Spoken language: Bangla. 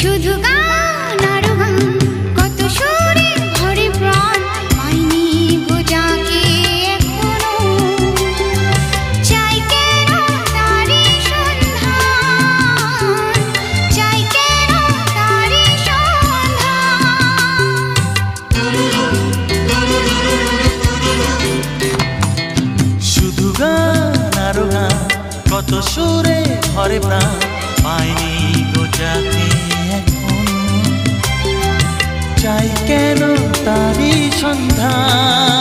শুধু গান আর গান, কত সুরে ভরে প্রাণ, পাইনি গো যাকে এখনো। চাই কেন তারি সন্ধান, চাই কেন তারি সন্ধান। শুধু গান আর গান, কত সুরে ভরে প্রাণ, পাইনি গো যাকে এখনো। চাই কেন তারি সন্ধান।